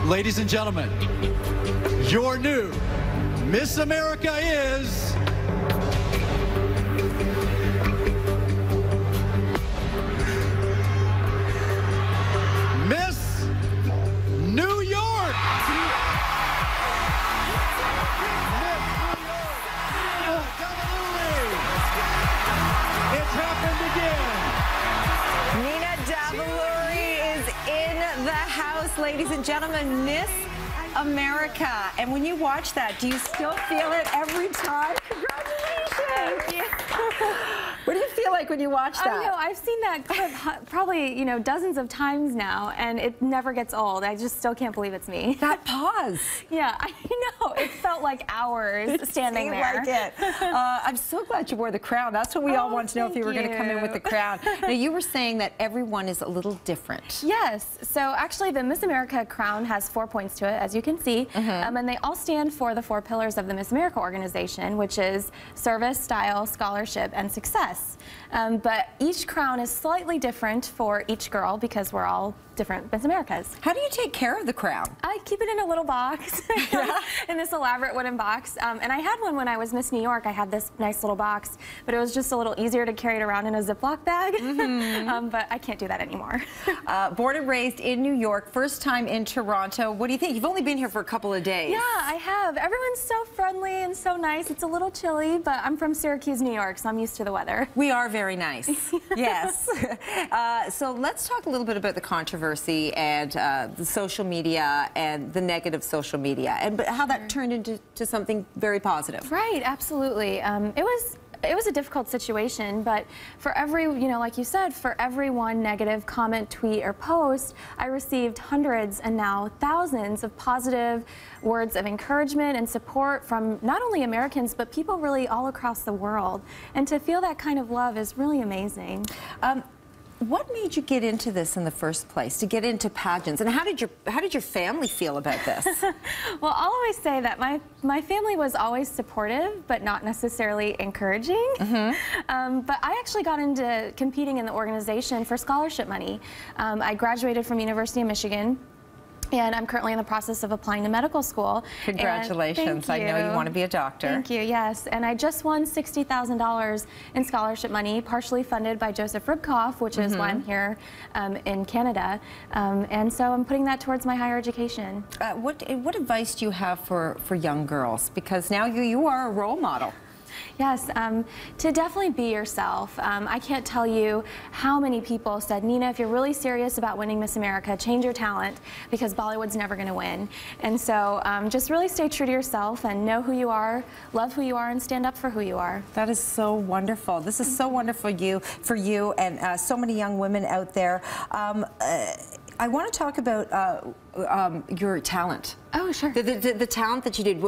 Ladies and gentlemen, your new Miss America is... Miss New York! Davuluri! It's happened again! Nina Davuluri is in the house, ladies and gentlemen, Miss America. And when you watch that, do you still feel it every time? Congratulations! Thank you. What do you feel like when you watch that? I know, I've seen that clip probably, dozens of times now, and it never gets old. I just still can't believe it's me. That pause. Yeah, I know. It felt like hours standing there. Like it. I'm so glad you wore the crown. That's what we all want to know, if you were going to come in with the crown. Now, you were saying that everyone is a little different. Yes. So actually, the Miss America crown has 4 points to it, as you can see. And they all stand for the 4 pillars of the Miss America organization, which is service, style, scholarship, and success. But each crown is slightly different for each girl because we're all different Miss Americas. How do you take care of the crown? I keep it in a little box, in this elaborate wooden box. And I had one when I was Miss New York. I had this nice little box, but it was just a little easier to carry it around in a Ziploc bag. But I can't do that anymore. Born and raised in New York, first time in Toronto. What do you think? You've only been here for a couple of days. Yeah, I have. Everyone's so friendly and so nice. It's a little chilly, but I'm from Syracuse, New York, so I'm used to the weather. We are very nice. Yes. So let's talk a little bit about the controversy and the social media and the negative social media, and how that turned into something very positive. Right, absolutely. It was a difficult situation, but for every, like you said, for every one negative comment, tweet, or post, I received hundreds and now thousands of positive words of encouragement and support from not only Americans, but people really all across the world. And to feel that kind of love is really amazing. What made you get into this in the first place, to get into pageants? And how did your family feel about this? Well, I'll always say that my family was always supportive, but not necessarily encouraging. But I actually got into competing in the organization for scholarship money. I graduated from University of Michigan. And I'm currently in the process of applying to medical school. Congratulations. I know you want to be a doctor. Thank you, yes. And I just won $60,000 in scholarship money, partially funded by Joseph Ribkoff, which is why I'm here in Canada. And so I'm putting that towards my higher education. What advice do you have for young girls? Because now you are a role model. Yes, to definitely be yourself. I can't tell you how many people said, Nina, if you're really serious about winning Miss America, change your talent, because Bollywood's never going to win. And so just really stay true to yourself and know who you are, love who you are, and stand up for who you are. That is so wonderful. This is so wonderful for you and so many young women out there. I want to talk about your talent. Oh, sure. The talent that you did.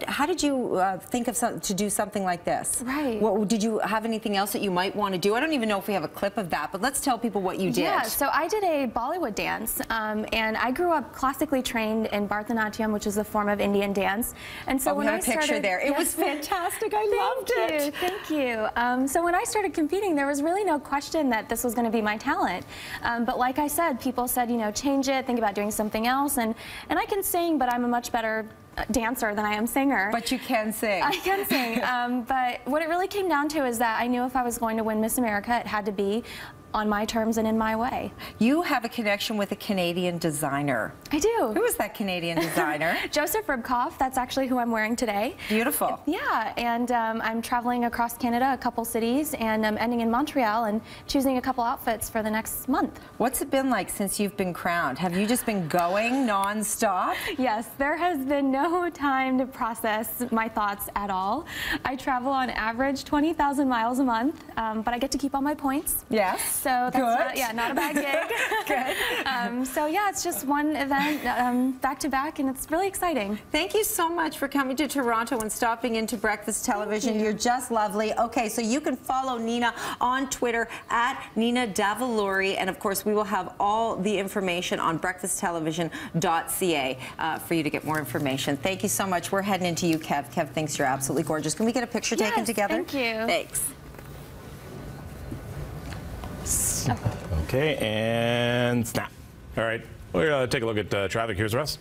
How did you think of to do something like this? Right. Did you have anything else that you might want to do? I don't even know if we have a clip of that, but let's tell people what you did. Yeah, so I did a Bollywood dance, and I grew up classically trained in Bharatanatyam, which is a form of Indian dance. And so when I started, picture there. It was fantastic. I loved it. Thank you. So when I started competing, there was really no question that this was going to be my talent. But like I said, people said, change it, think about doing something else, and I can sing, but I'm a much better dancer than I am singer. But you can sing. I can sing. But what it really came down to is that I knew if I was going to win Miss America, it had to be on my terms and in my way. You have a connection with a Canadian designer. I do. Who is that Canadian designer? Joseph Ribkoff. That's actually who I'm wearing today. Beautiful. Yeah, and I'm traveling across Canada, a couple cities, and I'm ending in Montreal and choosing a couple outfits for the next month. What's it been like since you've been crowned? Have you just been going non-stop? Yes, there has been no time to process my thoughts at all. I travel on average 20,000 miles a month, but I get to keep all my points. Yes. So that's not a bad gig. Good. So yeah, it's just one event back to back, and it's really exciting. Thank you so much for coming to Toronto and stopping into Breakfast Television. You're just lovely. Okay, so you can follow Nina on Twitter at Nina Davuluri, and of course we will have all the information on breakfasttelevision.ca for you to get more information. Thank you so much. We're heading into you, Kev. Kev thinks you're absolutely gorgeous. Can we get a picture taken together? Thank you. Thanks. Okay, and snap. All right, we're going to take a look at traffic. Here's Russ.